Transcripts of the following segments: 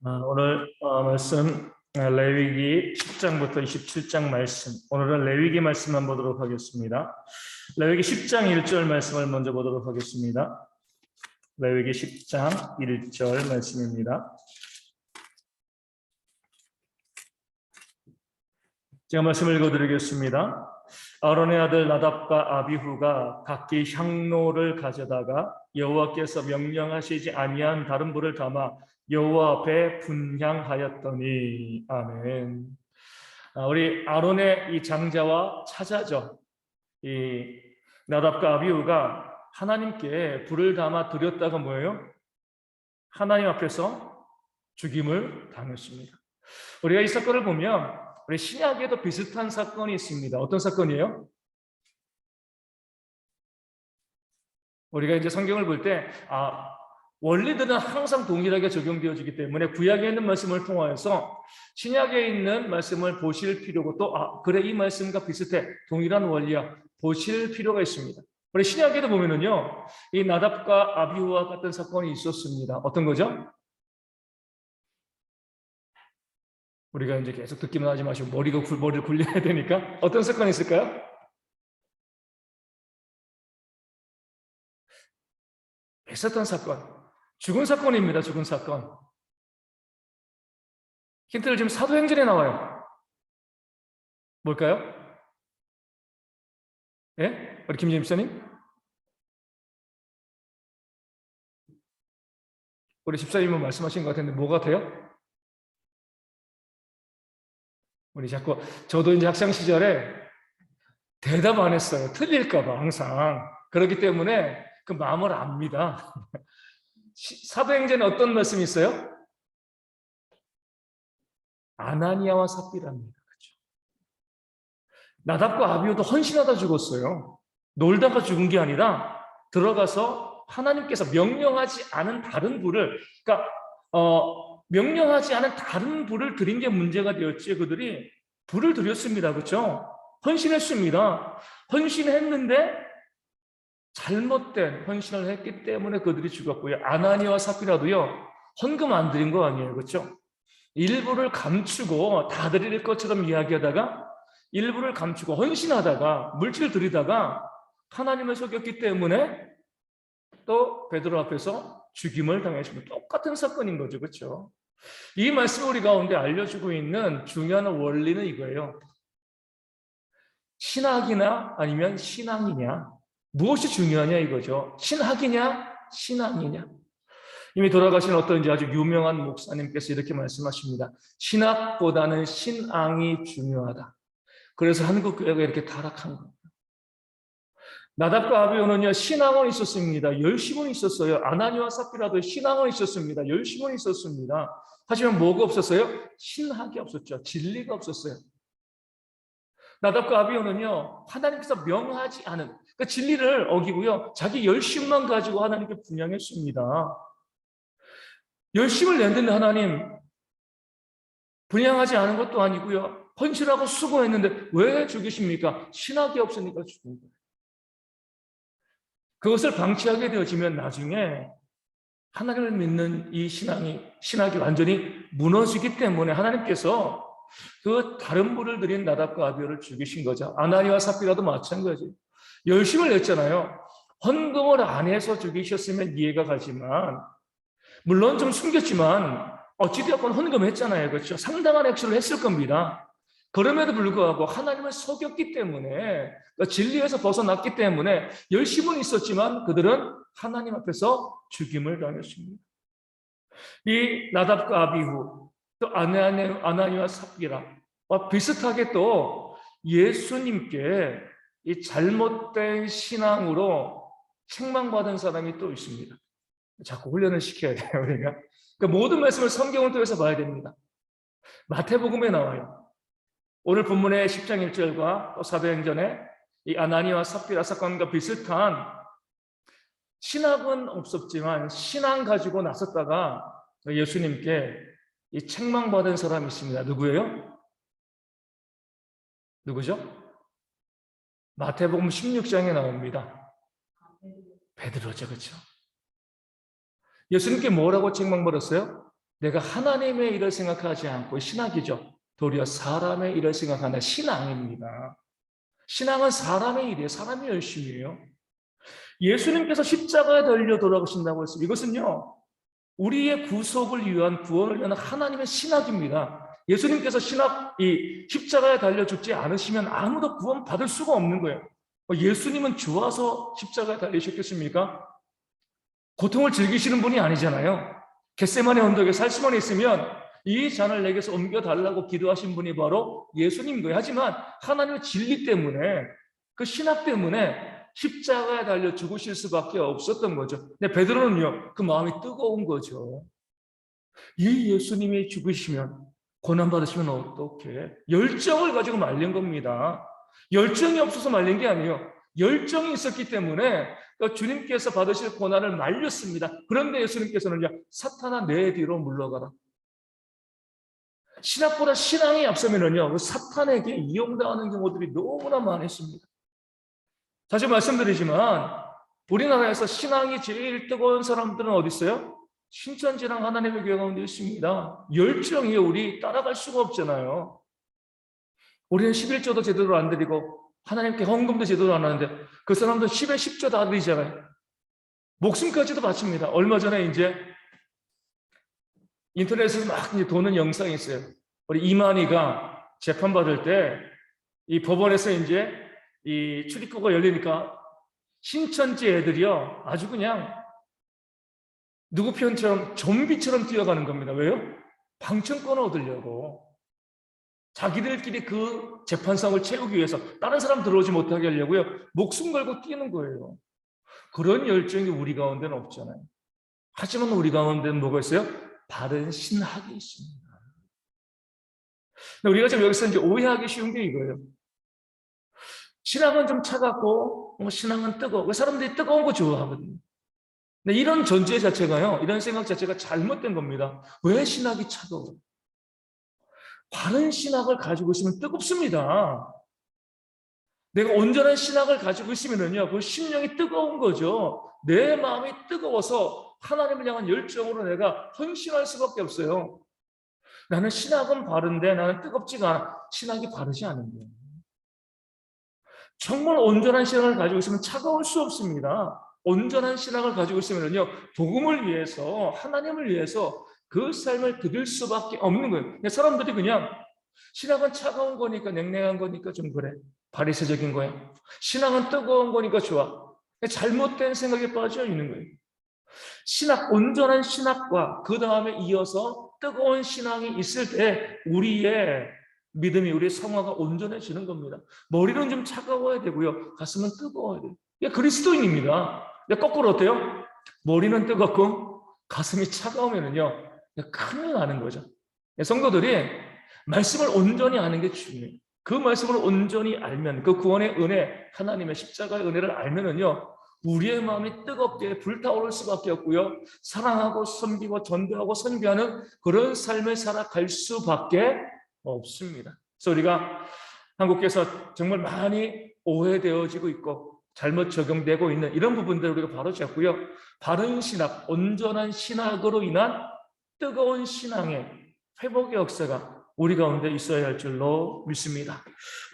오늘 말씀 레위기 10장부터 27장 말씀. 오늘은 레위기 말씀만 보도록 하겠습니다. 레위기 10장 1절 말씀을 먼저 보도록 하겠습니다. 레위기 10장 1절 말씀입니다. 제가 말씀을 읽어드리겠습니다. 아론의 아들 나답과 아비후가 각기 향로를 가져다가 여호와께서 명령하시지 아니한 다른 불을 담아 여호와 앞에 분향하였더니. 아멘. 우리 아론의 이 장자와 차자죠. 이 나답과 아비후가 하나님께 불을 담아 드렸다가 뭐예요? 하나님 앞에서 죽임을 당했습니다. 우리가 이 사건을 보면 우리 신약에도 비슷한 사건이 있습니다. 어떤 사건이에요? 우리가 이제 성경을 볼 때 원리들은 항상 동일하게 적용되어지기 때문에 구약에 있는 말씀을 통하여서 신약에 있는 말씀을 보실 필요고 또 그래 이 말씀과 비슷해 동일한 원리야 보실 필요가 있습니다. 우리 신약에도 보면은요 이 나답과 아비후와 같은 사건이 있었습니다. 어떤 거죠? 우리가 이제 계속 듣기만 하지 마시고 머리를 굴려야 되니까 어떤 사건이 있을까요? 비슷한 사건, 죽은 사건입니다. 죽은 사건. 힌트를 지금 사도행전에 나와요. 뭘까요? 예? 우리 김재임 집사님? 우리 집사님은 말씀하신 것 같은데 뭐 같아요? 우리 자꾸 저도 이제 학창 시절에 대답 안 했어요. 틀릴까 봐 항상. 그렇기 때문에 그 마음을 압니다. 사도행전에 어떤 말씀이 있어요? 아나니아와 삽비라입니다. 그렇죠? 나답과 아비후도 헌신하다 죽었어요. 놀다가 죽은 게 아니라 들어가서 하나님께서 명령하지 않은 다른 불을, 그러니까 명령하지 않은 다른 불을 드린 게 문제가 되었지. 그들이 불을 드렸습니다. 그렇죠? 헌신했습니다. 헌신했는데 잘못된 헌신을 했기 때문에 그들이 죽었고요. 아나니아와 삽비라도요. 헌금 안 드린 거 아니에요. 그렇죠? 일부를 감추고 다 드릴 것처럼 이야기하다가 일부를 감추고 헌신하다가 물질을 드리다가 하나님을 속였기 때문에 또 베드로 앞에서 죽임을 당했습니다. 똑같은 사건인 거죠. 그렇죠? 이 말씀 우리 가운데 알려주고 있는 중요한 원리는 이거예요. 신학이나 아니면 신앙이냐, 무엇이 중요하냐 이거죠. 신학이냐 신앙이냐. 이미 돌아가신 어떤 아주 유명한 목사님께서 이렇게 말씀하십니다. 신학보다는 신앙이 중요하다. 그래서 한국 교회가 이렇게 타락한 겁니다. 나답과 아비후는요 신앙은 있었습니다. 열심은 있었어요. 아나니아와 삽비라도 신앙은 있었습니다. 열심은 있었습니다. 하지만 뭐가 없었어요? 신학이 없었죠. 진리가 없었어요. 나답과 아비후는요 하나님께서 명하지 않은 그러니까 진리를 어기고요 자기 열심만 가지고 하나님께 분향했습니다. 열심을 낸다는 하나님 분향하지 않은 것도 아니고요 헌신하고 수고했는데 왜 죽이십니까? 신학이 없으니까 죽은 거예요. 그것을 방치하게 되어지면 나중에 하나님을 믿는 이 신학이 완전히 무너지기 때문에 하나님께서 그 다른 불을 드린 나답과 아비후를 죽이신 거죠. 아나니아와 삽비라도 마찬가지예요. 열심을 냈잖아요. 헌금을 안 해서 죽이셨으면 이해가 가지만 물론 좀 숨겼지만 어찌되었건 헌금했잖아요. 그렇죠? 상당한 액수를 했을 겁니다. 그럼에도 불구하고 하나님을 속였기 때문에 진리에서 벗어났기 때문에 열심은 있었지만 그들은 하나님 앞에서 죽임을 당했습니다. 이 나답과 아비후 또 아나니아와 삽비라와 비슷하게 또 예수님께 이 잘못된 신앙으로 책망받은 사람이 또 있습니다. 자꾸 훈련을 시켜야 돼요, 우리가. 그러니까 모든 말씀을 성경을 통해서 봐야 됩니다. 마태복음에 나와요. 오늘 본문의 10장 1절과 또 사도행전에 이 아나니아와 삽비라 사건과 비슷한 신학은 없었지만 신앙 가지고 나섰다가 예수님께 이 책망받은 사람이 있습니다. 누구예요? 누구죠? 마태복음 16장에 나옵니다. 베드로죠. 그렇죠? 예수님께 뭐라고 책망받았어요? 내가 하나님의 일을 생각하지 않고 신학이죠. 도리어 사람의 일을 생각하는 신앙입니다. 신앙은 사람의 일이에요. 사람이 열심이에요. 예수님께서 십자가에 달려 돌아가신다고 했습니다. 이것은요, 우리의 구속을 위한 구원을 위한 하나님의 신학입니다. 예수님께서 이 십자가에 달려 죽지 않으시면 아무도 구원 받을 수가 없는 거예요. 예수님은 좋아서 십자가에 달리셨겠습니까? 고통을 즐기시는 분이 아니잖아요. 겟세마네 언덕에 살수만 있으면 이 잔을 내게서 옮겨달라고 기도하신 분이 바로 예수님 거예요. 하지만 하나님의 진리 때문에, 그 신학 때문에 십자가에 달려 죽으실 수밖에 없었던 거죠. 근데 베드로는요, 그 마음이 뜨거운 거죠. 이 예수님이 죽으시면, 고난받으시면 어떻게? 열정을 가지고 말린 겁니다. 열정이 없어서 말린 게 아니에요. 열정이 있었기 때문에 주님께서 받으실 고난을 말렸습니다. 그런데 예수님께서는요, 사탄아 내 뒤로 물러가라. 신학보다 신앙이 앞서면은요, 사탄에게 이용당하는 경우들이 너무나 많았습니다. 다시 말씀드리지만 우리나라에서 신앙이 제일 뜨거운 사람들은 어디 있어요? 신천지랑 하나님의 교회 가운데 있습니다. 열정이 우리 따라갈 수가 없잖아요. 우리는 11조도 제대로 안 드리고 하나님께 헌금도 제대로 안 하는데 그 사람들 10에 10조 다 드리잖아요. 목숨까지도 바칩니다. 얼마 전에 이제 인터넷에서 막 이제 도는 영상이 있어요. 우리 이만희가 재판받을 때 이 법원에서 이제 이 출입구가 열리니까 신천지 애들이요, 아주 그냥 누구 편처럼 좀비처럼 뛰어가는 겁니다. 왜요? 방청권을 얻으려고. 자기들끼리 그 재판상을 채우기 위해서 다른 사람 들어오지 못하게 하려고요. 목숨 걸고 뛰는 거예요. 그런 열정이 우리 가운데는 없잖아요. 하지만 우리 가운데는 뭐가 있어요? 바른 신학이 있습니다. 우리가 지금 여기서 이제 오해하기 쉬운 게 이거예요. 신앙은 좀 차갑고 신앙은 뜨거워. 사람들이 뜨거운 거 좋아하거든요. 근데 이런 전제 자체가요, 이런 생각 자체가 잘못된 겁니다. 왜 신학이 차가워요? 바른 신학을 가지고 있으면 뜨겁습니다. 내가 온전한 신학을 가지고 있으면요, 그 심령이 뜨거운 거죠. 내 마음이 뜨거워서 하나님을 향한 열정으로 내가 헌신할 수밖에 없어요. 나는 신학은 바른데 나는 뜨겁지가 않아. 신학이 바르지 않은 거예요. 정말 온전한 신학을 가지고 있으면 차가울 수 없습니다. 온전한 신학을 가지고 있으면요, 복음을 위해서, 하나님을 위해서 그 삶을 드릴 수밖에 없는 거예요. 사람들이 그냥 신학은 차가운 거니까, 냉랭한 거니까 좀 그래, 바리새적인 거야. 신학은 뜨거운 거니까 좋아. 잘못된 생각에 빠져 있는 거예요. 신학, 온전한 신학과 그 다음에 이어서 뜨거운 신앙이 있을 때 우리의 믿음이, 우리의 성화가 온전해지는 겁니다. 머리는 좀 차가워야 되고요, 가슴은 뜨거워야 돼요. 이게 그리스도인입니다. 거꾸로 어때요? 머리는 뜨겁고 가슴이 차가우면은요, 큰일 나는 거죠. 성도들이 말씀을 온전히 아는 게 중요해요. 그 말씀을 온전히 알면, 그 구원의 은혜, 하나님의 십자가의 은혜를 알면은요, 우리의 마음이 뜨겁게 불타오를 수밖에 없고요, 사랑하고 섬기고 전도하고 선교하는 그런 삶을 살아갈 수밖에 없습니다. 그래서 우리가 한국에서 정말 많이 오해되어지고 있고 잘못 적용되고 있는 이런 부분들을 우리가 바로잡고요, 바른 신학, 온전한 신학으로 인한 뜨거운 신앙의 회복의 역사가 우리 가운데 있어야 할 줄로 믿습니다.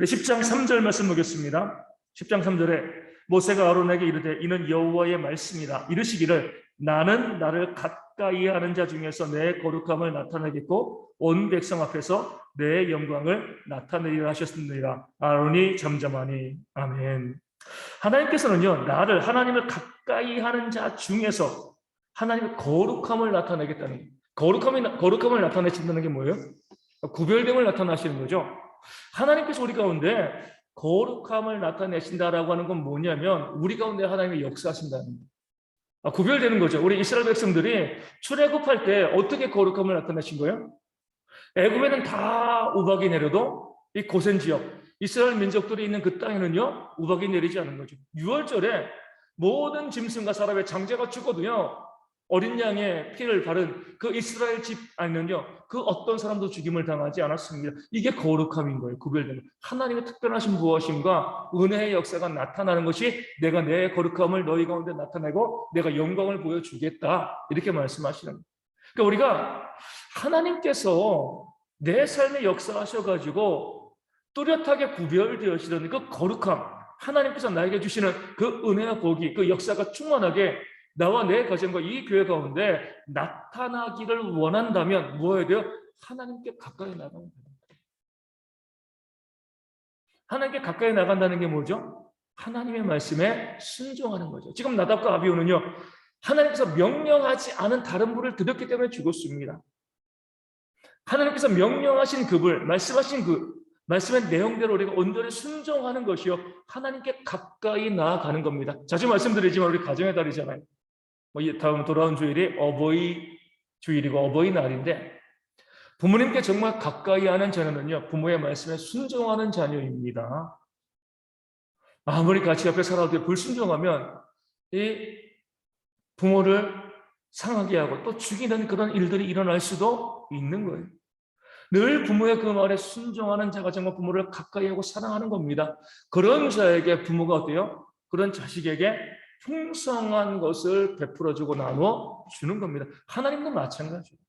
10장 3절 말씀 보겠습니다. 10장 3절에 모세가 아론에게 이르되 이는 여호와의 말씀이다. 이르시기를 나는 나를 가까이 하는 자 중에서 내 거룩함을 나타내겠고 온 백성 앞에서 내 영광을 나타내리라 하셨습니다. 아론이 잠잠하니. 아멘. 하나님께서는요, 나를, 하나님을 가까이 하는 자 중에서 하나님의 거룩함을 나타내겠다는, 거룩함을 나타내신다는 게 뭐예요? 구별됨을 나타나시는 거죠. 하나님께서 우리 가운데 거룩함을 나타내신다라고 하는 건 뭐냐면 우리 가운데 하나님의 역사하신다는 거예요. 구별되는 거죠. 우리 이스라엘 백성들이 출애굽할 때 어떻게 거룩함을 나타내신 거예요? 애굽에는 다 우박이 내려도 이 고센 지역, 이스라엘 민족들이 있는 그 땅에는요, 우박이 내리지 않은 거죠. 6월절에 모든 짐승과 사람의 장자가 죽어도요, 어린 양의 피를 바른 그 이스라엘 집 안에는요, 그 어떤 사람도 죽임을 당하지 않았습니다. 이게 거룩함인 거예요. 구별되는 하나님의 특별하신 부하심과 은혜의 역사가 나타나는 것이 내가 내 거룩함을 너희 가운데 나타내고 내가 영광을 보여주겠다, 이렇게 말씀하시는 거예요. 그러니까 우리가 하나님께서 내 삶에 역사하셔가지고 뚜렷하게 구별되어지는 그 거룩함, 하나님께서 나에게 주시는 그 은혜와 복이, 그 역사가 충만하게 나와 내 가정과 이 교회 가운데 나타나기를 원한다면 뭐 해야 돼요? 하나님께 가까이 나가는 거예요. 하나님께 가까이 나간다는 게 뭐죠? 하나님의 말씀에 순종하는 거죠. 지금 나답과 아비후는요, 하나님께서 명령하지 않은 다른 불을 들였기 때문에 죽었습니다. 하나님께서 명령하신 그 불, 말씀하신 그 말씀의 내용대로 우리가 온전히 순종하는 것이요, 하나님께 가까이 나아가는 겁니다. 자주 말씀드리지만 우리 가정의 달이잖아요. 다음 돌아온 주일이 어버이 주일이고 어버이날인데, 부모님께 정말 가까이 하는 자녀는요, 부모의 말씀에 순종하는 자녀입니다. 아무리 같이 옆에 살아도 불순종하면 이 부모를 상하게 하고 또 죽이는 그런 일들이 일어날 수도 있는 거예요. 늘 부모의 그 말에 순종하는 자가 정말 부모를 가까이 하고 사랑하는 겁니다. 그런 자에게 부모가 어때요? 그런 자식에게 풍성한 것을 베풀어주고 나누어 주는 겁니다. 하나님도 마찬가지예요.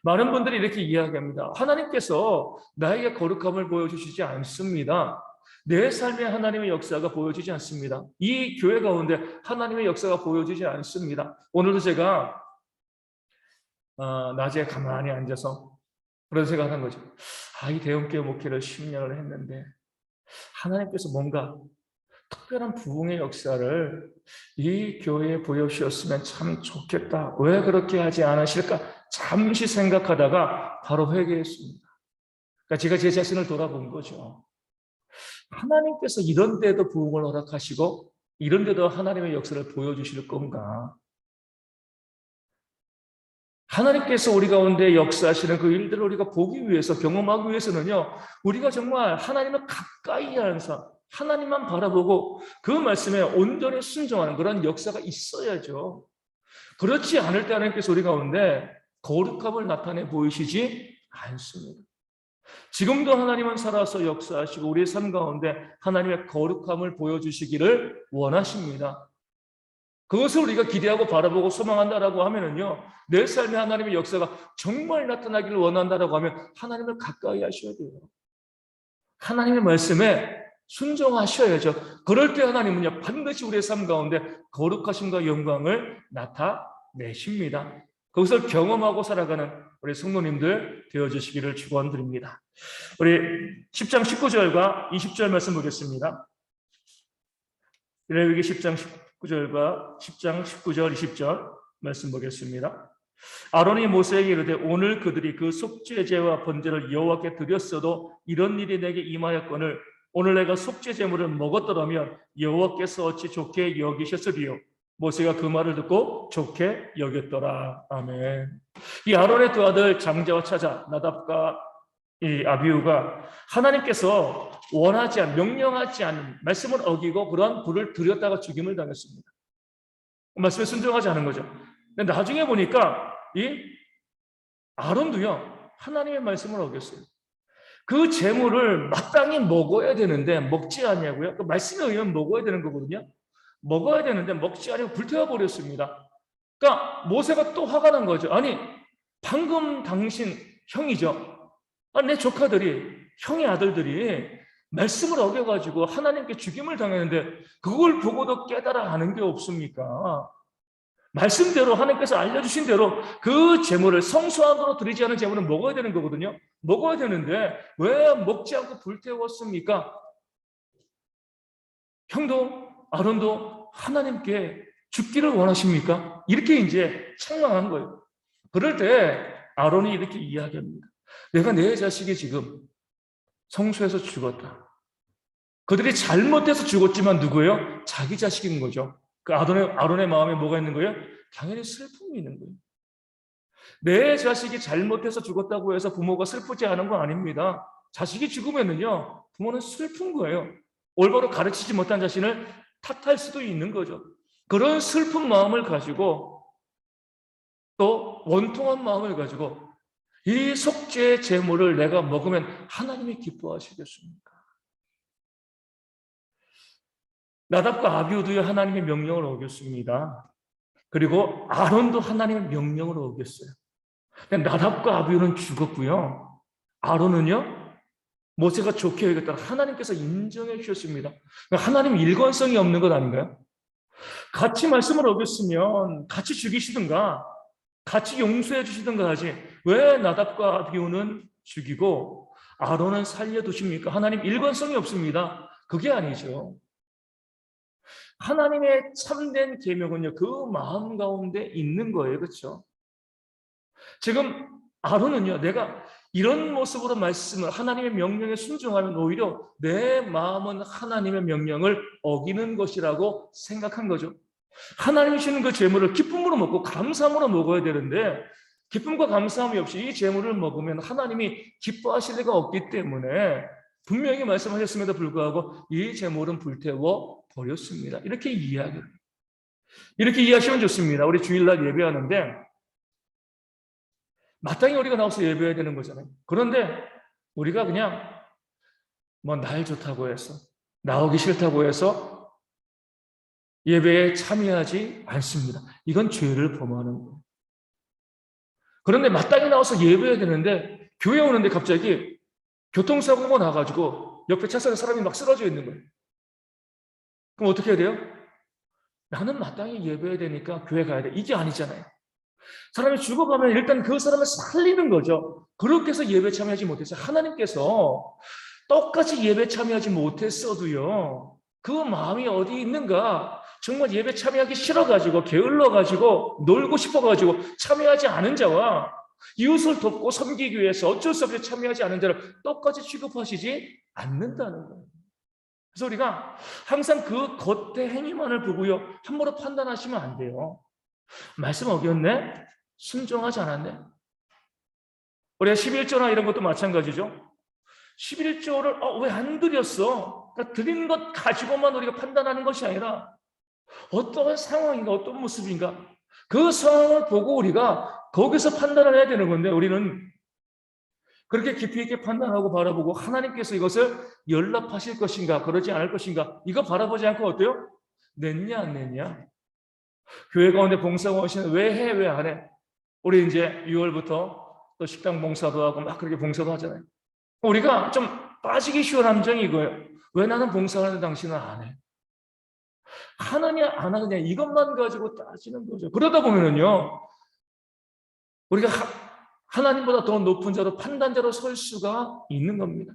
많은 분들이 이렇게 이야기합니다. 하나님께서 나에게 거룩함을 보여주시지 않습니다. 내 삶에 하나님의 역사가 보여지지 않습니다. 이 교회 가운데 하나님의 역사가 보여지지 않습니다. 오늘도 제가 낮에 가만히 앉아서 그런 생각하는 거죠. 이 대형교회 목회를 10년을 했는데 하나님께서 뭔가 특별한 부흥의 역사를 이 교회에 보여주셨으면 참 좋겠다. 왜 그렇게 하지 않으실까? 잠시 생각하다가 바로 회개했습니다. 그러니까 제가 제 자신을 돌아본 거죠. 하나님께서 이런 데도 부흥을 허락하시고 이런 데도 하나님의 역사를 보여주실 건가? 하나님께서 우리 가운데 역사하시는 그 일들을 우리가 보기 위해서, 경험하기 위해서는요, 우리가 정말 하나님을 가까이 하는 삶, 하나님만 바라보고 그 말씀에 온전히 순종하는 그런 역사가 있어야죠. 그렇지 않을 때 하나님께서 우리 가운데 거룩함을 나타내 보이시지 않습니다. 지금도 하나님은 살아서 역사하시고 우리의 삶 가운데 하나님의 거룩함을 보여주시기를 원하십니다. 그것을 우리가 기대하고 바라보고 소망한다라고 하면은요, 내 삶에 하나님의 역사가 정말 나타나기를 원한다라고 하면 하나님을 가까이 하셔야 돼요. 하나님의 말씀에 순종하셔야죠. 그럴 때 하나님은요, 반드시 우리의 삶 가운데 거룩하심과 영광을 나타내십니다. 그것을 경험하고 살아가는 우리 성도님들 되어주시기를 축원드립니다. 우리 10장 19절과 20절 말씀 보겠습니다. 레위기 10장 19절과 10장 19절 20절 말씀 보겠습니다. 아론이 모세에게 이르되 오늘 그들이 그 속죄제와 번제를 여호와께 드렸어도 이런 일이 내게 임하였거늘 오늘 내가 속죄 제물을 먹었더라면 여호와께서 어찌 좋게 여기셨으리요. 모세가 그 말을 듣고 좋게 여겼더라. 아멘. 이 아론의 두 아들 장자와 차자 나답과 이 아비후가 하나님께서 원하지 않은, 명령하지 않은 말씀을 어기고 그러한 불을 들였다가 죽임을 당했습니다. 말씀에 순종하지 않은 거죠. 근데 나중에 보니까 이 아론도요, 하나님의 말씀을 어겼어요. 그 제물을 마땅히 먹어야 되는데 먹지 않냐고요? 그 말씀에 의하면 먹어야 되는 거거든요. 먹어야 되는데 먹지 않고 불태워 버렸습니다. 그러니까 모세가 또 화가 난 거죠. 아니, 방금 당신 형이죠. 내 조카들이, 형의 아들들이 말씀을 어겨가지고 하나님께 죽임을 당했는데 그걸 보고도 깨달아 하는 게 없습니까? 말씀대로 하나님께서 알려주신 대로 그 제물을 성소함으로 드리지 않은 제물은 먹어야 되는 거거든요. 먹어야 되는데 왜 먹지 않고 불태웠습니까? 형도 아론도 하나님께 죽기를 원하십니까? 이렇게 이제 책망한 거예요. 그럴 때 아론이 이렇게 이야기합니다. 내가 내 자식이 지금 성소에서 죽었다. 그들이 잘못해서 죽었지만 누구예요? 자기 자식인 거죠. 그 아론의 마음에 뭐가 있는 거예요? 당연히 슬픔이 있는 거예요. 내 자식이 잘못해서 죽었다고 해서 부모가 슬프지 않은 건 아닙니다. 자식이 죽으면은요, 부모는 슬픈 거예요. 올바로 가르치지 못한 자신을 탓할 수도 있는 거죠. 그런 슬픈 마음을 가지고 또 원통한 마음을 가지고 이 속죄 제물을 내가 먹으면 하나님이 기뻐하시겠습니까? 나답과 아비후도 하나님의 명령을 어겼습니다. 그리고 아론도 하나님의 명령을 어겼어요. 나답과 아비후는 죽었고요. 아론은요, 모세가 좋게 여겼다. 하나님께서 인정해 주셨습니다. 하나님 일관성이 없는 것 아닌가요? 같이 말씀을 어겼으면 같이 죽이시든가 같이 용서해 주시든가 하지, 왜 나답과 아비후는 죽이고 아론은 살려두십니까? 하나님 일관성이 없습니다. 그게 아니죠. 하나님의 참된 계명은요, 그 마음 가운데 있는 거예요. 그렇죠? 지금 아론은요, 내가 이런 모습으로 말씀을, 하나님의 명령에 순종하면 오히려 내 마음은 하나님의 명령을 어기는 것이라고 생각한 거죠. 하나님이 주는 그 재물을 기쁨으로 먹고 감사함으로 먹어야 되는데, 기쁨과 감사함이 없이 이 재물을 먹으면 하나님이 기뻐하실 리가 없기 때문에 분명히 말씀하셨음에도 불구하고 이 재물은 불태워 버렸습니다. 이렇게 이해하시면 좋습니다. 우리 주일날 예배하는데 마땅히 우리가 나와서 예배해야 되는 거잖아요. 그런데 우리가 그냥 뭐 날 좋다고 해서, 나오기 싫다고 해서 예배에 참여하지 않습니다. 이건 죄를 범하는 거예요. 그런데 마땅히 나와서 예배해야 되는데 교회 오는데 갑자기 교통사고가 나가지고 옆에 차선에 사람이 막 쓰러져 있는 거예요. 그럼 어떻게 해야 돼요? 나는 마땅히 예배해야 되니까 교회 가야 돼. 이게 아니잖아요. 사람이 죽어가면 일단 그 사람을 살리는 거죠. 그렇게 해서 예배 참여하지 못했어요. 하나님께서 똑같이 예배 참여하지 못했어도요, 그 마음이 어디 있는가, 정말 예배 참여하기 싫어가지고 게을러가지고 놀고 싶어가지고 참여하지 않은 자와 이웃을 돕고 섬기기 위해서 어쩔 수 없이 참여하지 않은 자를 똑같이 취급하시지 않는다는 거예요. 그래서 우리가 항상 그 겉의 행위만을 보고요, 함부로 판단하시면 안 돼요. 말씀 어겼네? 순종하지 않았네? 우리가 11조나 이런 것도 마찬가지죠. 11조를 왜 안 드렸어? 그러니까 드린 것 가지고만 우리가 판단하는 것이 아니라 어떠한 상황인가, 어떤 모습인가, 그 상황을 보고 우리가 거기서 판단을 해야 되는 건데, 우리는 그렇게 깊이 있게 판단하고 바라보고 하나님께서 이것을 연락하실 것인가 그러지 않을 것인가 이거 바라보지 않고 어때요? 냈냐 안 냈냐? 교회 가운데 봉사가 오시는 왜 해? 왜 안 해? 우리 이제 6월부터 또 식당 봉사도 하고 막 그렇게 봉사도 하잖아요. 우리가 좀 빠지기 쉬운 함정이 이거예요. 왜 나는 봉사하는데 당신은 안 해? 하느냐 안 하느냐 이것만 가지고 따지는 거죠. 그러다 보면은요, 우리가 하나님보다 더 높은 자로, 판단자로 설 수가 있는 겁니다.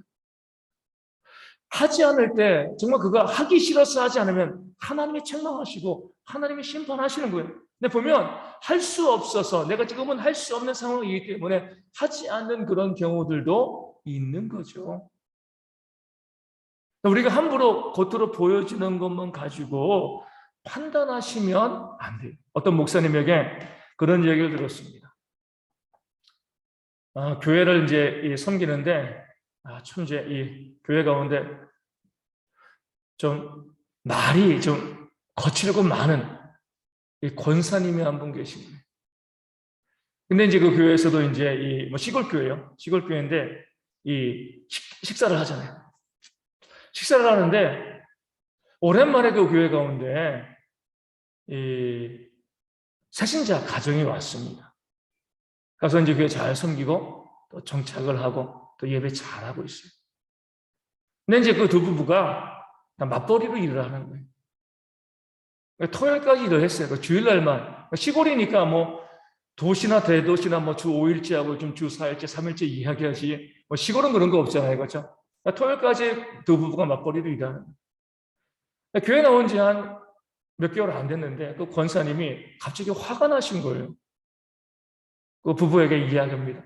하지 않을 때, 정말 그가 하기 싫어서 하지 않으면 하나님이 책망하시고 하나님이 심판하시는 거예요. 근데 보면 할 수 없어서, 내가 지금은 할 수 없는 상황이기 때문에 하지 않는 그런 경우들도 있는 거죠. 우리가 함부로 겉으로 보여지는 것만 가지고 판단하시면 안 돼요. 어떤 목사님에게 그런 얘기를 들었습니다. 교회를 이제 섬기는데, 참 이제 이 교회 가운데 좀 말이 좀 거칠고 많은 이 권사님이 한 분 계십니다. 근데 이제 그 교회에서도 이제 이 뭐 시골 교회요. 시골 교회인데 이 식사를 하잖아요. 식사를 하는데 오랜만에 그 교회 가운데 이 새신자 가정이 왔습니다. 가서 이제 교회 잘 섬기고 또 정착을 하고 또 예배 잘하고 있어요. 근데 이제 그 두 부부가 맞벌이로 일을 하는 거예요. 토요일까지 일을 했어요. 그 주일날만. 시골이니까 뭐 도시나 대도시나 뭐 주 5일째 하고 좀 주 4일째, 3일째 이야기하지. 뭐 시골은 그런 거 없잖아요. 그렇죠? 토요일까지 두 부부가 맞벌이로 일하는 거예요. 교회 나온 지 한 몇 개월 안 됐는데 그 권사님이 갑자기 화가 나신 거예요. 그 부부에게 이야기합니다.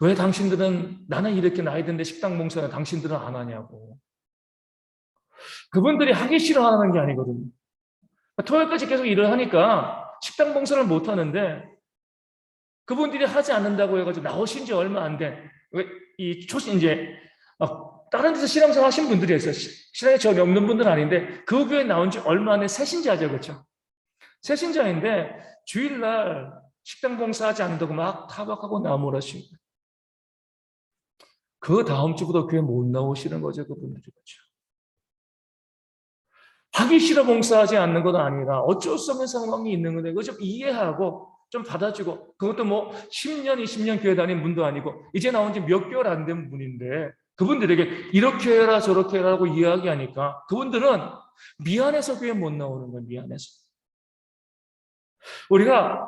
왜 당신들은, 나는 이렇게 나이 든데 식당 봉사는 당신들은 안 하냐고. 그분들이 하기 싫어하는 게 아니거든요. 토요일까지 계속 일을 하니까 식당 봉사를 못 하는데 그분들이 하지 않는다고 해가지고 나오신 지 얼마 안 된, 이제 다른 데서 신앙생활 하신 분들이 있어요. 신앙이 전혀 없는 분들은 아닌데 그 교회 나온 지 얼마 안 된 새신자죠. 그렇죠? 새신자인데 주일날 식당 봉사하지 않는다고 막 타박하고 나무라시고, 그 다음 주부터 교회 못 나오시는 거죠. 그분들이. 그렇죠? 하기 싫어 봉사하지 않는 건 아니라 어쩔 수 없는 상황이 있는 건데 그걸 좀 이해하고 좀 받아주고, 그것도 뭐 10년, 20년 교회 다닌 분도 아니고 이제 나온 지 몇 개월 안 된 분인데 그분들에게 이렇게 해라 저렇게 해라고 이야기하니까 그분들은 미안해서 교회 못 나오는 거예요. 미안해서. 우리가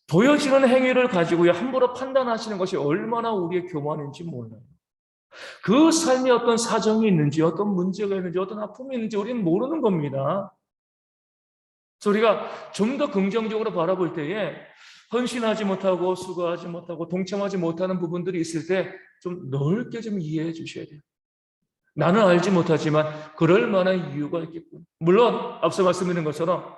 보여지는 행위를 가지고 함부로 판단하시는 것이 얼마나 우리의 교만인지 몰라요. 그 삶에 어떤 사정이 있는지, 어떤 문제가 있는지, 어떤 아픔이 있는지 우리는 모르는 겁니다. 그래서 우리가 좀 더 긍정적으로 바라볼 때에 헌신하지 못하고 수고하지 못하고 동참하지 못하는 부분들이 있을 때 좀 넓게 좀 이해해 주셔야 돼요. 나는 알지 못하지만 그럴 만한 이유가 있겠군. 물론 앞서 말씀드린 것처럼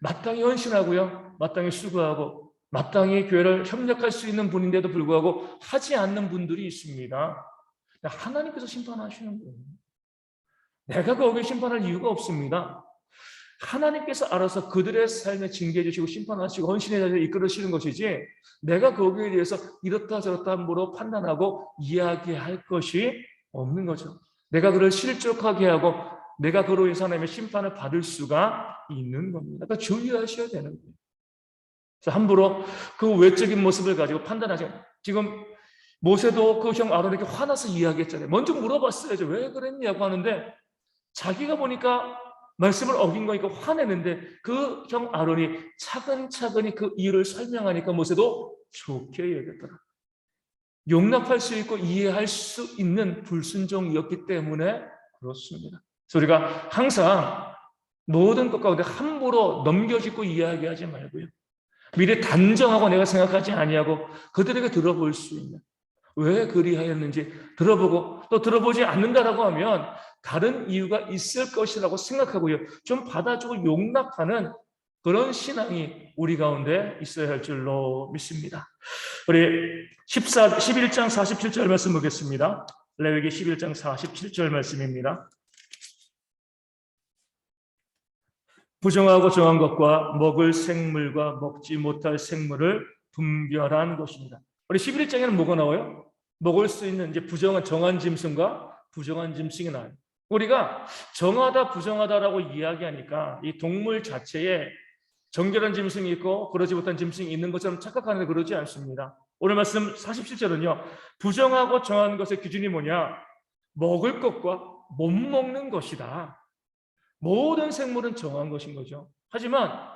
마땅히 헌신하고요, 마땅히 수고하고 마땅히 교회를 협력할 수 있는 분인데도 불구하고 하지 않는 분들이 있습니다. 하나님께서 심판하시는 거예요. 내가 거기에 심판할 이유가 없습니다. 하나님께서 알아서 그들의 삶에 징계해 주시고 심판하시고 헌신의 자리에 이끌으시는 것이지 내가 거기에 대해서 이렇다 저렇다 함부로 판단하고 이야기할 것이 없는 거죠. 내가 그를 실족하게 하고 내가 그로 인해서 하나님의 심판을 받을 수가 있는 겁니다. 그러니까 주의하셔야 되는 거예요. 그래서 함부로 그 외적인 모습을 가지고 판단하지. 지금 모세도 그 형 아론에게 화나서 이야기했잖아요. 먼저 물어봤어야죠. 왜 그랬냐고 하는데 자기가 보니까 말씀을 어긴 거니까 화내는데 그 형 아론이 차근차근히 그 이유를 설명하니까 모세도 좋게 여겼더라. 용납할 수 있고 이해할 수 있는 불순종이었기 때문에 그렇습니다. 그래서 우리가 항상 모든 것 가운데 함부로 넘겨짚고 이야기하지 말고요. 미리 단정하고 내가 생각하지 아니하고 그들에게 들어볼 수 있는 왜 그리하였는지 들어보고 또 들어보지 않는다라고 하면 다른 이유가 있을 것이라고 생각하고요. 좀 받아주고 용납하는 그런 신앙이 우리 가운데 있어야 할 줄로 믿습니다. 우리 11장 47절 말씀 보겠습니다. 레위기 11장 47절 말씀입니다. 부정하고 정한 것과 먹을 생물과 먹지 못할 생물을 분별한 것입니다. 우리 11장에는 뭐가 나와요? 먹을 수 있는 이제 부정한 정한 짐승과 부정한 짐승이 나와요. 우리가 정하다 부정하다라고 이야기하니까 이 동물 자체에 정결한 짐승이 있고 그러지 못한 짐승이 있는 것처럼 착각하는데 그러지 않습니다. 오늘 말씀 47절은요. 부정하고 정한 것의 기준이 뭐냐? 먹을 것과 못 먹는 것이다. 모든 생물은 정한 것인 거죠. 하지만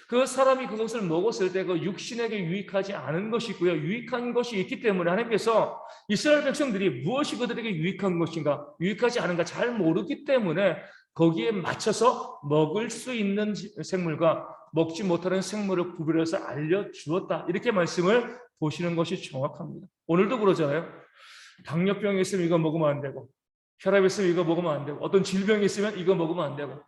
그 사람이 그것을 먹었을 때 그 육신에게 유익하지 않은 것이 있고요. 유익한 것이 있기 때문에 하나님께서 이스라엘 백성들이 무엇이 그들에게 유익한 것인가, 유익하지 않은가 잘 모르기 때문에 거기에 맞춰서 먹을 수 있는 생물과 먹지 못하는 생물을 구별해서 알려주었다. 이렇게 말씀을 보시는 것이 정확합니다. 오늘도 그러잖아요. 당뇨병이 있으면 이거 먹으면 안 되고 혈압이 있으면 이거 먹으면 안 되고 어떤 질병이 있으면 이거 먹으면 안 되고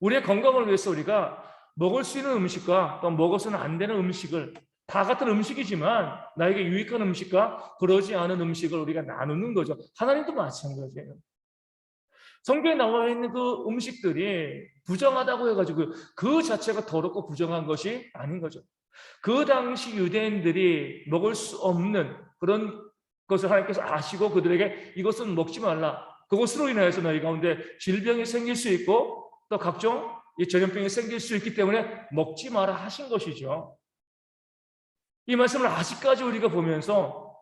우리의 건강을 위해서 우리가 먹을 수 있는 음식과 또 먹어서는 안 되는 음식을 다 같은 음식이지만 나에게 유익한 음식과 그러지 않은 음식을 우리가 나누는 거죠. 하나님도 마찬가지예요. 성경에 나와 있는 그 음식들이 부정하다고 해가지고 그 자체가 더럽고 부정한 것이 아닌 거죠. 그 당시 유대인들이 먹을 수 없는 그런 것을 하나님께서 아시고 그들에게 이것은 먹지 말라. 그것으로 인하여서 너희 가운데 질병이 생길 수 있고 또 각종 전염병이 생길 수 있기 때문에 먹지 마라 하신 것이죠. 이 말씀을 아직까지 우리가 보면서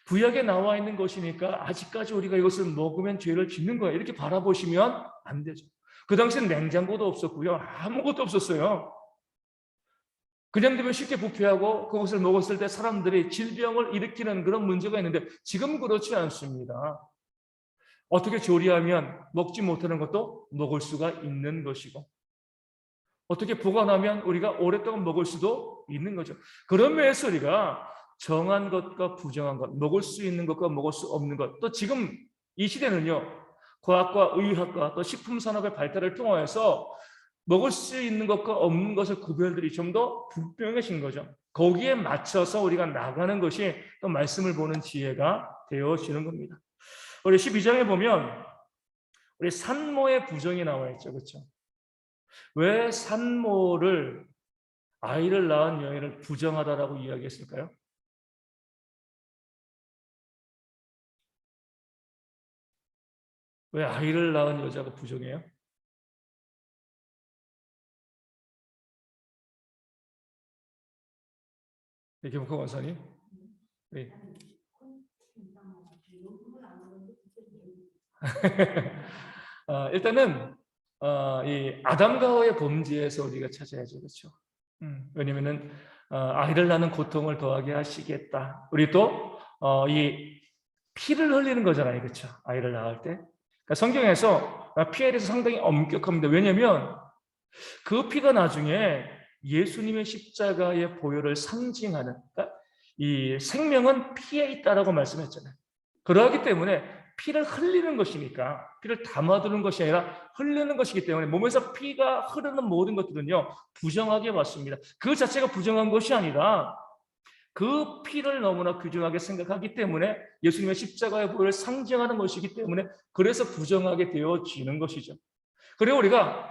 구약에 나와 있는 것이니까 아직까지 우리가 이것을 먹으면 죄를 짓는 거야. 이렇게 바라보시면 안 되죠. 그 당시엔 냉장고도 없었고요. 아무것도 없었어요. 그냥 되면 쉽게 부패하고 그것을 먹었을 때 사람들이 질병을 일으키는 그런 문제가 있는데 지금 그렇지 않습니다. 어떻게 조리하면 먹지 못하는 것도 먹을 수가 있는 것이고 어떻게 보관하면 우리가 오랫동안 먹을 수도 있는 거죠. 그런 면에서 우리가 정한 것과 부정한 것, 먹을 수 있는 것과 먹을 수 없는 것, 또 지금 이 시대는요, 과학과 의학과 또 식품 산업의 발달을 통해서 먹을 수 있는 것과 없는 것을 구별들이 좀 더 분명해진 거죠. 거기에 맞춰서 우리가 나가는 것이 또 말씀을 보는 지혜가 되어지는 겁니다. 우리 12장에 보면 우리 산모의 부정이 나와 있죠. 그렇죠? 왜 산모를 아이를 낳은 여인을 부정하다라고 이야기했을까요? 왜 아이를 낳은 여자가 부정해요? 김옥호 원사님. 네. 일단은 이 아담과 하와의 범죄에서 우리가 찾아야죠, 그렇죠? 왜냐면은 아이를 낳는 고통을 더하게 하시겠다. 우리 또 이 피를 흘리는 거잖아요, 그렇죠? 아이를 낳을 때. 그러니까 성경에서 피에 대해서 상당히 엄격합니다. 왜냐하면 그 피가 나중에 예수님의 십자가의 보혈을 상징하는, 그러니까 이 생명은 피에 있다라고 말씀했잖아요. 그러하기 때문에 피를 흘리는 것이니까, 피를 담아두는 것이 아니라 흘리는 것이기 때문에 몸에서 피가 흐르는 모든 것들은요 부정하게 봤습니다. 그 자체가 부정한 것이 아니라 그 피를 너무나 귀중하게 생각하기 때문에, 예수님의 십자가의 보혈을 상징하는 것이기 때문에 그래서 부정하게 되어지는 것이죠. 그리고 우리가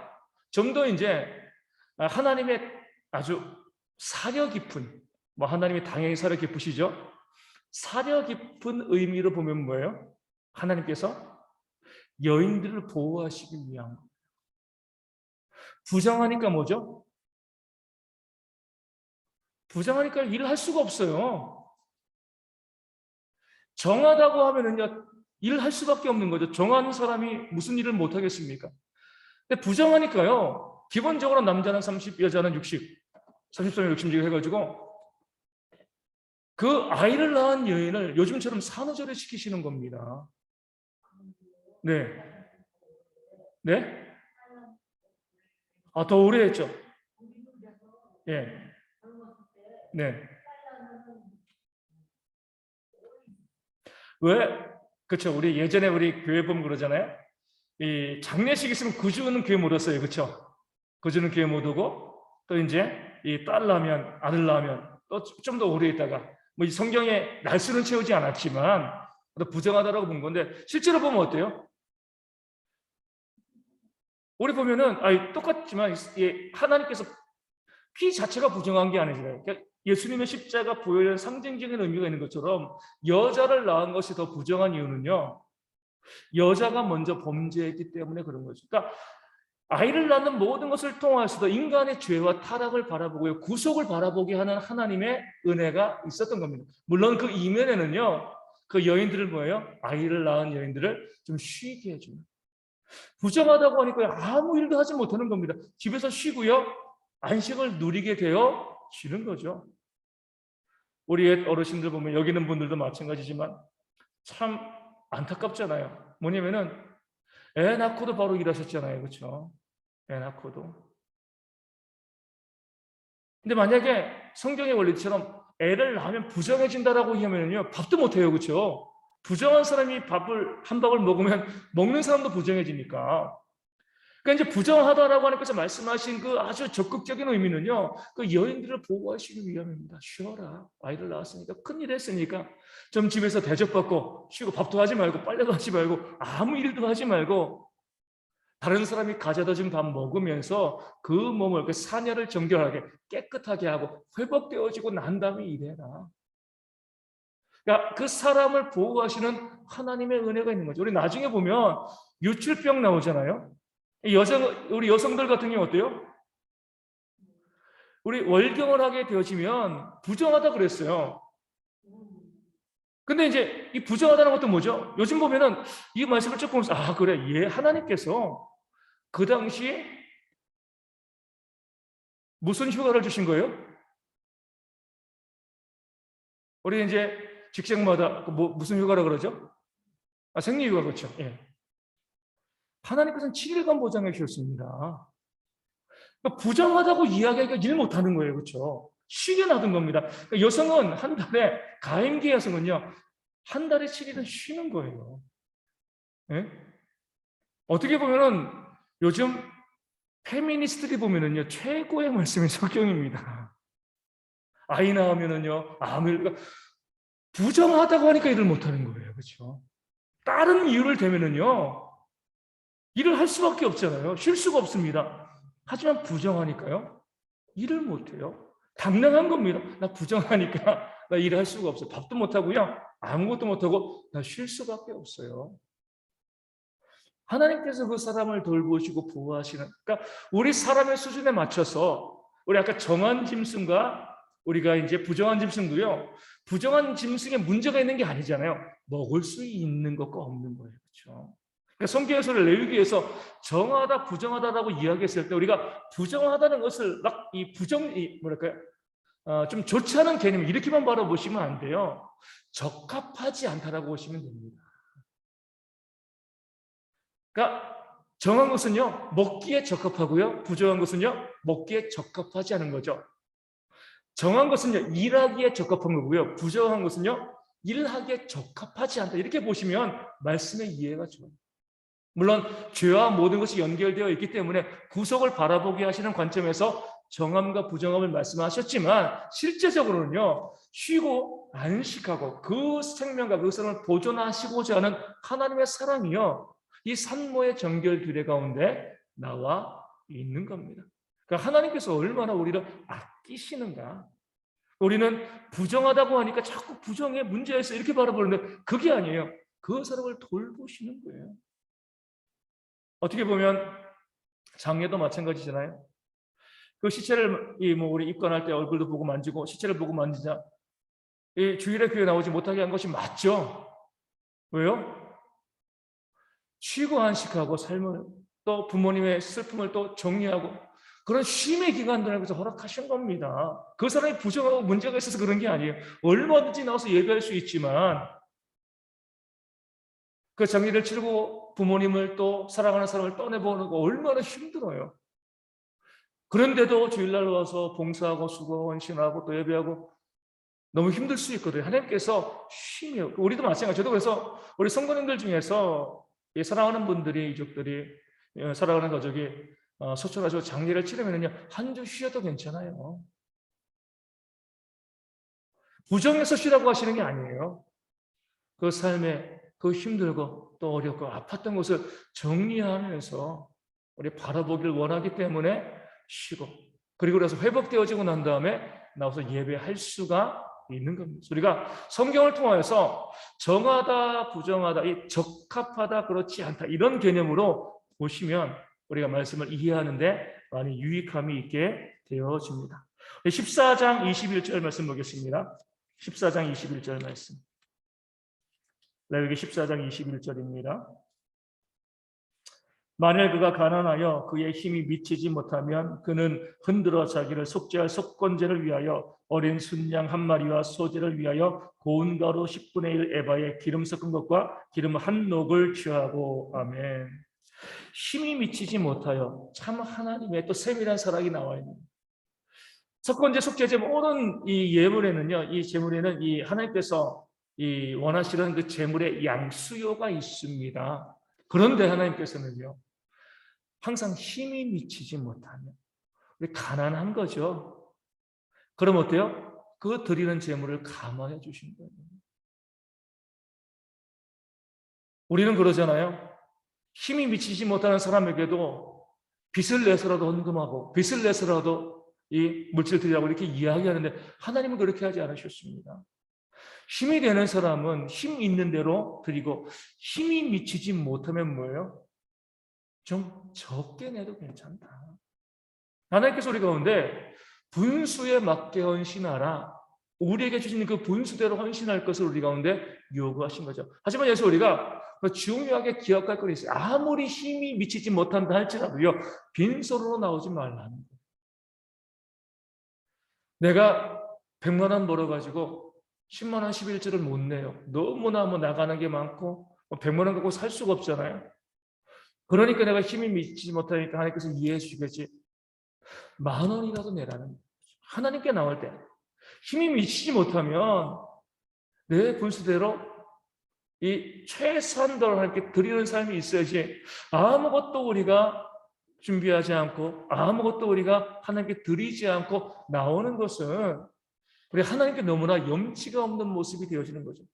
좀 더 이제 하나님의 아주 사려 깊은, 뭐 하나님이 당연히 사려 깊으시죠. 사려 깊은 의미로 보면 뭐예요? 하나님께서 여인들을 보호하시기 위한. 부정하니까 뭐죠? 부정하니까 일을 할 수가 없어요. 정하다고 하면은요 일을 할 수밖에 없는 거죠. 정한 사람이 무슨 일을 못 하겠습니까? 근데 부정하니까요 기본적으로 남자는 30, 여자는 60, 30살 60 해가지고 그 아이를 낳은 여인을 요즘처럼 산후조리 시키시는 겁니다. 네. 네? 더 오래 했죠. 예. 네. 왜? 그렇죠. 우리 예전에 우리 교회 보면 그러잖아요. 이 장례식 있으면 구주는 교회 못 왔어요. 그렇죠? 구주는 교회 못 오고 또 이제 이 딸 낳으면, 아들 낳으면 또 좀 더 오래 있다가, 뭐 이 성경에 날수는 채우지 않았지만 부정하다라고 본 건데, 실제로 보면 어때요? 우리 보면은 똑같지만 하나님께서 피 자체가 부정한 게 아니잖아요. 그러니까 예수님의 십자가 보혈은 상징적인 의미가 있는 것처럼 여자를 낳은 것이 더 부정한 이유는요, 여자가 먼저 범죄했기 때문에 그런 거죠. 그러니까 아이를 낳는 모든 것을 통해서도 인간의 죄와 타락을 바라보고요, 구속을 바라보게 하는 하나님의 은혜가 있었던 겁니다. 물론 그 이면에는요, 그 여인들을 뭐예요? 아이를 낳은 여인들을 좀 쉬게 해주는. 부정하다고 하니까 아무 일도 하지 못하는 겁니다. 집에서 쉬고요, 안식을 누리게 되어 지는 거죠. 우리 옛 어르신들 보면, 여기 있는 분들도 마찬가지지만 참 안타깝잖아요. 뭐냐면은 애 낳고도 바로 일하셨잖아요. 그렇죠? 애 낳고도. 근데 만약에 성경의 원리처럼 애를 낳으면 부정해진다라고 하면요 밥도 못 해요. 그렇죠? 부정한 사람이 밥을 한 밥을 먹으면 먹는 사람도 부정해지니까. 그러니까 이제 부정하다라고 하는 것에서 말씀하신 그 아주 적극적인 의미는요, 그 여인들을 보호하시기 위함입니다. 쉬어라. 아이를 낳았으니까, 큰일 했으니까 좀 집에서 대접받고 쉬고, 밥도 하지 말고 빨래도 하지 말고 아무 일도 하지 말고 다른 사람이 가져다 준 밥 먹으면서 그 몸을, 그 사녀를 정결하게 깨끗하게 하고 회복되어지고 난 다음에 일해라. 그러니까 그 사람을 보호하시는 하나님의 은혜가 있는 거죠. 우리 나중에 보면 유출병 나오잖아요. 우리 여성들 같은 경우 어때요? 우리 월경을 하게 되어지면 부정하다 그랬어요. 근데 이제 이 부정하다는 것도 뭐죠? 요즘 보면은 이 말씀을 쭉 보면서, 그래, 하나님께서 그 당시에 무슨 휴가를 주신 거예요? 우리 이제 직장마다 무슨 휴가라 그러죠? 생리휴가, 그렇죠? 예. 하나님께서는 7일간 보장해 주셨습니다. 그러니까 부정하다고 이야기하기가 일 못하는 거예요. 그렇죠? 쉬게 놔둔 겁니다. 그러니까 여성은 한 달에, 가임기 여성은요, 한 달에 7일은 쉬는 거예요. 예? 어떻게 보면은 요즘 페미니스트들이 보면은요, 최고의 말씀이 성경입니다. 아이 낳으면은요, 그러니까 부정하다고 하니까 일을 못하는 거예요. 그렇죠? 다른 이유를 대면은요, 일을 할 수밖에 없잖아요. 쉴 수가 없습니다. 하지만 부정하니까요, 일을 못해요. 당연한 겁니다. 나 부정하니까 나 일을 할 수가 없어요. 밥도 못하고요, 아무것도 못하고 나 쉴 수밖에 없어요. 하나님께서 그 사람을 돌보시고 보호하시는, 그러니까 우리 사람의 수준에 맞춰서, 우리 아까 정한 짐승과 우리가 이제 부정한 짐승도요, 부정한 짐승에 문제가 있는 게 아니잖아요. 먹을 수 있는 것과 없는 거예요. 그렇죠? 그러니까 성경에서는 레위기에서 정하다, 부정하다라고 이야기했을 때 우리가 부정하다는 것을 막 이 뭐랄까요? 좀 좋지 않은 개념 이렇게만 바라보시면 안 돼요. 적합하지 않다라고 보시면 됩니다. 그러니까 정한 것은요, 먹기에 적합하고요, 부정한 것은요, 먹기에 적합하지 않은 거죠. 정한 것은요, 일하기에 적합한 거고요, 부정한 것은요, 일하기에 적합하지 않다. 이렇게 보시면 말씀의 이해가 좋아요. 물론 죄와 모든 것이 연결되어 있기 때문에 구속을 바라보게 하시는 관점에서 정함과 부정함을 말씀하셨지만, 실제적으로는요, 쉬고 안식하고 그 생명과 그 삶을 보존하시고자 하는 하나님의 사랑이요, 이 산모의 정결 규례 가운데 나와 있는 겁니다. 그러니까 하나님께서 얼마나 우리를 아끼시는가. 우리는 부정하다고 하니까 자꾸 부정에 문제가 있어 이렇게 바라보는데, 그게 아니에요. 그 사람을 돌보시는 거예요. 어떻게 보면 장례도 마찬가지잖아요. 그 시체를 우리 입관할 때 얼굴도 보고 만지고 시체를 보고 만지자, 이 주일에 교회 나오지 못하게 한 것이 맞죠. 왜요? 쉬고 안식하고 삶을, 또 부모님의 슬픔을 또 정리하고 그런 쉼의 기간들에서 허락하신 겁니다. 그 사람이 부정하고 문제가 있어서 그런 게 아니에요. 얼마든지 나와서 예배할 수 있지만 그 정리를 치르고 부모님을 또 사랑하는 사람을 떠내보는 거 얼마나 힘들어요. 그런데도 주일날 와서 봉사하고 수고 헌신하고 또 예배하고 너무 힘들 수 있거든요. 하나님께서 쉼이요. 우리도 마찬가지. 저도 그래서 우리 성도님들 중에서 사랑하는 분들이, 이족들이, 사랑하는 가족이 소천하시고 장례를 치르면요, 한 주 쉬어도 괜찮아요. 부정해서 쉬라고 하시는 게 아니에요. 그 삶에 그 힘들고 또 어렵고 아팠던 것을 정리하면서 우리 바라보기를 원하기 때문에 쉬고, 그리고 그래서 회복되어지고 난 다음에 나와서 예배할 수가 있는 겁니다. 우리가 성경을 통해서 정하다, 부정하다, 이 적합하다, 그렇지 않다, 이런 개념으로 보시면 우리가 말씀을 이해하는데 많이 유익함이 있게 되어집니다. 14장 21절 말씀 보겠습니다. 14장 21절 말씀. 레위기 14장 21절입니다. 만일 그가 가난하여 그의 힘이 미치지 못하면 그는 흔들어 자기를 속죄할 속건제를 위하여 어린 순양 한 마리와 소제를 위하여 고운 가루 10분의 1 에바에 기름 섞은 것과 기름 한 녹을 취하고. 아멘. 힘이 미치지 못하여, 참 하나님의 또 세밀한 사랑이 나와 있는 속건제, 속죄제 모든 이 예물에는요, 이 제물에는 이 하나님께서 이 원하시는 그 제물의 양수요가 있습니다. 그런데 하나님께서는요, 항상 힘이 미치지 못하면 우리 가난한 거죠. 그럼 어때요? 그 드리는 제물을 감화해 주신 거예요. 우리는 그러잖아요. 힘이 미치지 못하는 사람에게도 빚을 내서라도 헌금하고 빚을 내서라도 이 물질 드리라고 이렇게 이야기하는데, 하나님은 그렇게 하지 않으셨습니다. 힘이 되는 사람은 힘 있는 대로 드리고, 힘이 미치지 못하면 뭐예요? 좀 적게 내도 괜찮다. 하나님께서 우리 가운데 분수에 맞게 헌신하라, 우리에게 주신 그 분수대로 헌신할 것을 우리 가운데 요구하신 거죠. 하지만 여기서 우리가 중요하게 기억할 것이 있어요. 아무리 힘이 미치지 못한다 할지라도요, 빈손으로 나오지 말라는 거예요. 내가 100만 원 벌어가지고 10만 원 11조를 못 내요. 너무나 나가는 게 많고 100만 원 갖고 살 수가 없잖아요. 그러니까 내가 힘이 미치지 못하니까 하나님께서 이해해 주시겠지. 10,000원이라도 내라는 거죠. 하나님께 나올 때 힘이 미치지 못하면 내 분수대로 이 최선도를 하나님께 드리는 삶이 있어야지, 아무것도 우리가 준비하지 않고 아무것도 우리가 하나님께 드리지 않고 나오는 것은 우리 하나님께 너무나 염치가 없는 모습이 되어지는 거죠.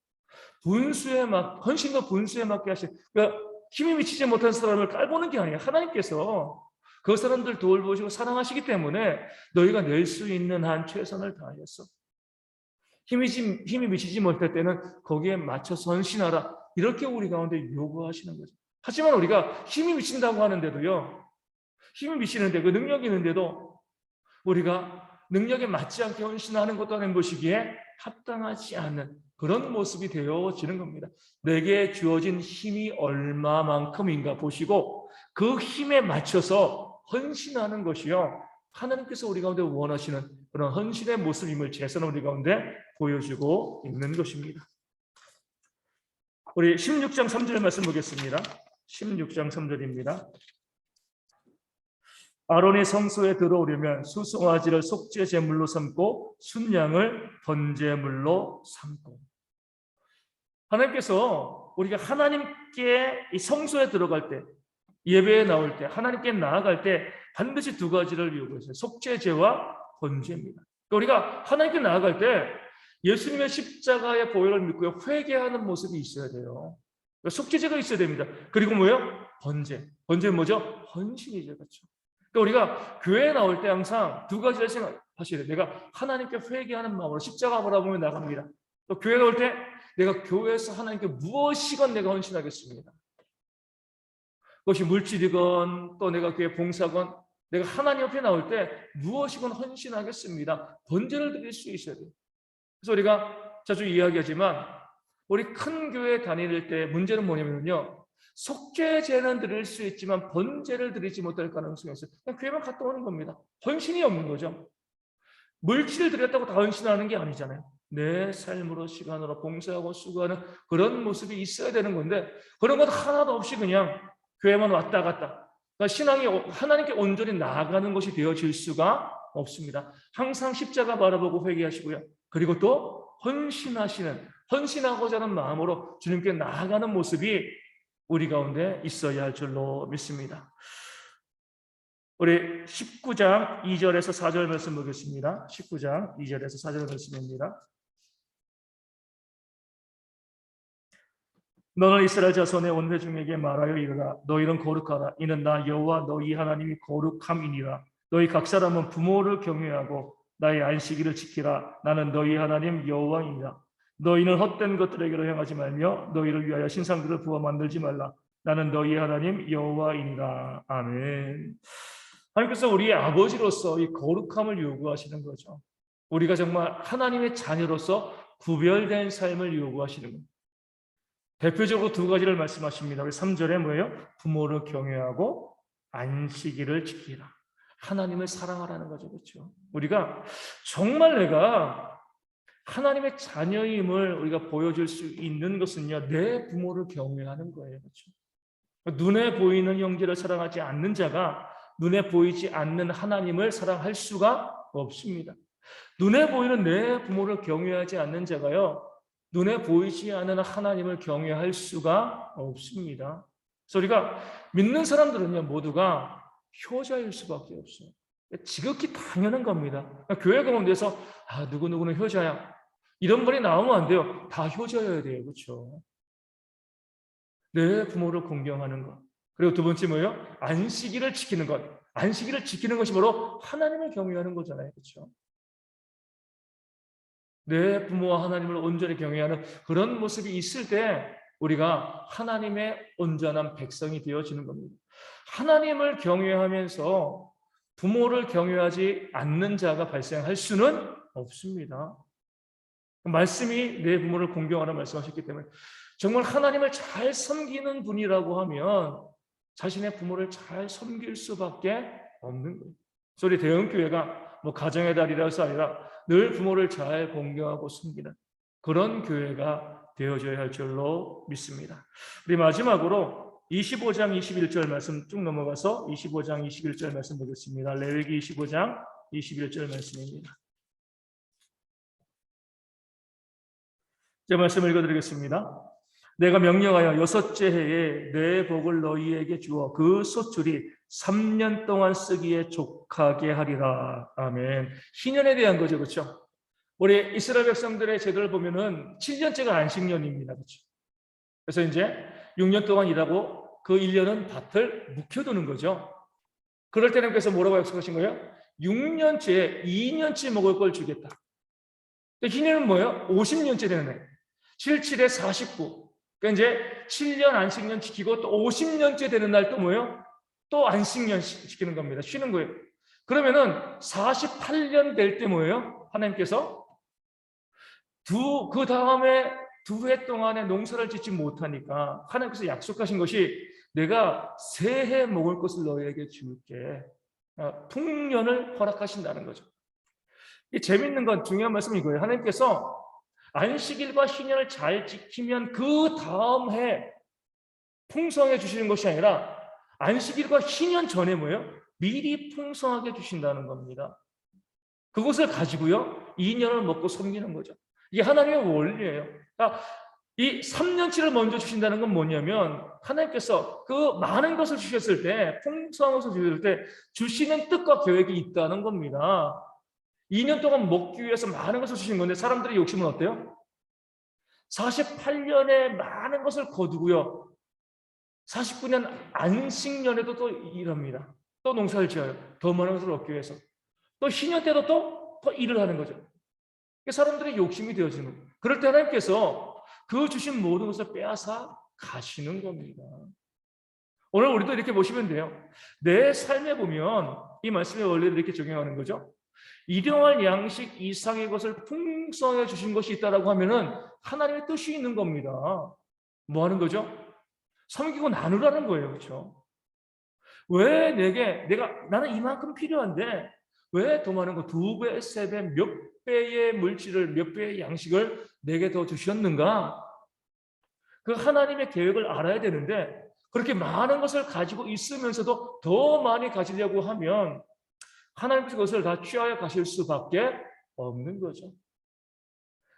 분수에 막 헌신과 분수에 맞게 하신, 그러니까 힘이 미치지 못한 사람을 깔보는 게 아니에요. 하나님께서 그 사람들 돌보시고 사랑하시기 때문에 너희가 낼 수 있는 한 최선을 다하였어. 힘이 미치지 못할 때는 거기에 맞춰서 헌신하라, 이렇게 우리 가운데 요구하시는 거죠. 하지만 우리가 힘이 미친다고 하는데도요, 힘이 미치는데 그 능력이 있는데도 우리가 능력에 맞지 않게 헌신하는 것도 하나님 보시기에 합당하지 않는 그런 모습이 되어지는 겁니다. 내게 주어진 힘이 얼마만큼인가 보시고 그 힘에 맞춰서 헌신하는 것이요, 하나님께서 우리 가운데 원하시는 그런 헌신의 모습임을 제선 우리 가운데 보여주고 있는 것입니다. 우리 16장 3절 말씀 보겠습니다. 16장 3절입니다. 아론이 성소에 들어오려면 수송아지를 속죄 제물로 삼고 순양을 번제물로 삼고. 하나님께서 우리가 하나님께 이 성소에 들어갈 때, 예배에 나올 때, 하나님께 나아갈 때 반드시 두 가지를 요구했어요. 속죄제와 번제입니다. 우리가 하나님께 나아갈 때 예수님의 십자가의 보혈을 믿고 회개하는 모습이 있어야 돼요. 속죄제가 있어야 됩니다. 그리고 뭐예요? 번제. 번제는 뭐죠? 헌신이죠. 그렇죠? 그러니까 우리가 교회에 나올 때 항상 두 가지를 생각하셔야 돼요. 내가 하나님께 회개하는 마음으로 십자가 바라보며 나갑니다. 또 교회 나올 때 내가 교회에서 하나님께 무엇이건 내가 헌신하겠습니다. 그것이 물질이건 또 내가 교회 봉사건 내가 하나님 옆에 나올 때 무엇이건 헌신하겠습니다. 번제를 드릴 수 있어야 돼요. 그래서 우리가 자주 이야기하지만 우리 큰 교회 다닐 때 문제는 뭐냐면요, 속죄제는 드릴 수 있지만 번제를 드리지 못할 가능성이 있어요. 그냥 교회만 갔다 오는 겁니다. 헌신이 없는 거죠. 물질을 드렸다고 다 헌신하는 게 아니잖아요. 내 삶으로 시간으로 봉사하고 수고하는 그런 모습이 있어야 되는 건데 그런 것 하나도 없이 그냥 교회만 왔다 갔다, 그러니까 신앙이 하나님께 온전히 나아가는 것이 되어질 수가 없습니다. 항상 십자가 바라보고 회개하시고요. 그리고 또 헌신하고자 하는 마음으로 주님께 나아가는 모습이 우리 가운데 있어야 할 줄로 믿습니다. 우리 19장 2절에서 4절 말씀 보겠습니다. 19장 2절에서 4절 말씀입니다. 너는 이스라엘 자손의 온 회중에게 말하여 이르라. 너희는 거룩하라. 이는 나 여호와 너희 하나님이 거룩함이니라. 너희 각 사람은 부모를 경외하고 나의 안식일을 지키라. 나는 너희 하나님 여호와이니라. 너희는 헛된 것들에게로 향하지 말며 너희를 위하여 신상들을 부어 만들지 말라. 나는 너희 하나님 여호와이니라. 아멘. 하나님께서 우리의 아버지로서 이 거룩함을 요구하시는 거죠. 우리가 정말 하나님의 자녀로서 구별된 삶을 요구하시는 겁니다. 대표적으로 두 가지를 말씀하십니다. 3절에 뭐예요? 부모를 경외하고 안식일을 지키라. 하나님을 사랑하라는 거죠. 그렇죠? 우리가 정말 내가 하나님의 자녀임을 우리가 보여줄 수 있는 것은요, 내 부모를 경외하는 거예요. 그렇죠? 눈에 보이는 형제를 사랑하지 않는 자가 눈에 보이지 않는 하나님을 사랑할 수가 없습니다. 눈에 보이는 내 부모를 경외하지 않는 자가요, 눈에 보이지 않는 하나님을 경외할 수가 없습니다. 그래서 우리가 믿는 사람들은요, 모두가 효자일 수밖에 없어요. 지극히 당연한 겁니다. 교회 가운데서 누구누구는 효자야, 이런 말이 나오면 안 돼요. 다 효자여야 돼요. 그렇죠? 내 부모를 공경하는 것. 그리고 두 번째 뭐예요? 안식일을 지키는 것. 안식일을 지키는 것이 바로 하나님을 경외하는 거잖아요. 그렇죠? 내 부모와 하나님을 온전히 경외하는 그런 모습이 있을 때 우리가 하나님의 온전한 백성이 되어지는 겁니다. 하나님을 경외하면서 부모를 경외하지 않는 자가 발생할 수는 없습니다. 말씀이 내 부모를 공경하라 말씀하셨기 때문에 정말 하나님을 잘 섬기는 분이라고 하면 자신의 부모를 잘 섬길 수밖에 없는 거예요. 그래서 우리 대형교회가 뭐 가정의 달이라서 아니라 늘 부모를 잘 공경하고 섬기는 그런 교회가 되어져야 할 줄로 믿습니다. 우리 마지막으로 25장 21절 말씀 쭉 넘어가서 25장 21절 말씀 보겠습니다. 레위기 25장 21절 말씀입니다. 제 말씀 읽어드리겠습니다. 내가 명령하여 6째 해에 내 복을 너희에게 주어 그 소출이 3년 동안 쓰기에 족하게 하리라. 아멘. 희년에 대한 거죠. 그렇죠? 우리 이스라엘 백성들의 제도를 보면은 7년째가 안식년입니다. 그렇죠? 그래서 이제 6년 동안 일하고 그 1년은 밭을 묵혀두는 거죠. 그럴 때는 그래서 뭐라고 약속하신 거예요? 6년째, 2년째 먹을 걸 주겠다. 희년은 뭐예요? 50년째 되는 애. 77에 49. 그러니까 이제 7년 안식년 지키고 또 50년째 되는 날 또 뭐예요? 또 안식년 지키는 겁니다. 쉬는 거예요. 그러면은 48년 될 때 뭐예요? 하나님께서 그 다음에 2해 동안에 농사를 짓지 못하니까 하나님께서 약속하신 것이 내가 새해 먹을 것을 너희에게 줄게. 풍년을 허락하신다는 거죠. 이 재밌는 건 중요한 말씀이 이거예요. 하나님께서 안식일과 신년을 잘 지키면 그 다음 해 풍성해 주시는 것이 아니라 안식일과 신년 전에 뭐예요? 미리 풍성하게 주신다는 겁니다. 그것을 가지고요 2년을 먹고 섬기는 거죠. 이게 하나님의 원리예요. 그러니까 이 3년치를 먼저 주신다는 건 뭐냐면 하나님께서 그 많은 것을 주셨을 때, 풍성한 것을 주셨을 때 주시는 뜻과 계획이 있다는 겁니다. 2년 동안 먹기 위해서 많은 것을 주신 건데 사람들의 욕심은 어때요? 48년에 많은 것을 거두고요 49년 안식년에도 또 일합니다. 또 농사를 지어요. 더 많은 것을 얻기 위해서. 또 신년 때도 더 일을 하는 거죠. 사람들의 욕심이 되어지는 거예요. 그럴 때 하나님께서 그 주신 모든 것을 빼앗아 가시는 겁니다. 오늘 우리도 이렇게 보시면 돼요. 내 삶에 보면 이 말씀의 원리를 이렇게 적용하는 거죠. 일용할 양식 이상의 것을 풍성해 주신 것이 있다라고 하면은 하나님의 뜻이 있는 겁니다. 뭐 하는 거죠? 섬기고 나누라는 거예요. 그렇죠? 왜 나는 이만큼 필요한데 왜 더 많은 거 2배, 3배, 몇 배의 물질을, 몇 배의 양식을 내게 더 주셨는가? 그 하나님의 계획을 알아야 되는데 그렇게 많은 것을 가지고 있으면서도 더 많이 가지려고 하면 하나님께서 그것을 다 취하여 가실 수밖에 없는 거죠.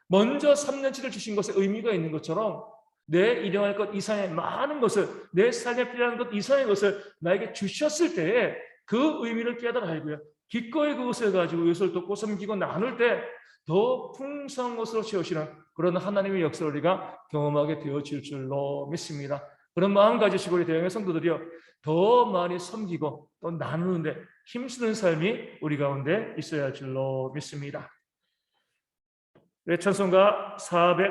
먼저 3년치를 주신 것에 의미가 있는 것처럼 내 일용할 것 이상의 많은 것을, 내 삶에 필요한 것 이상의 것을 나에게 주셨을 때에 그 의미를 깨달아 알고요. 기꺼이 그것을 가지고 이것을 돕고 섬기고 나눌 때 더 풍성한 것으로 채우시는 그런 하나님의 역사를 우리가 경험하게 되어질 줄로 믿습니다. 그런 마음 가지시고 우리 대형의 성도들이요 더 많이 섬기고 또 나누는데 힘쓰는 삶이 우리 가운데 있어야 할 줄로 믿습니다. 네, 찬송가 400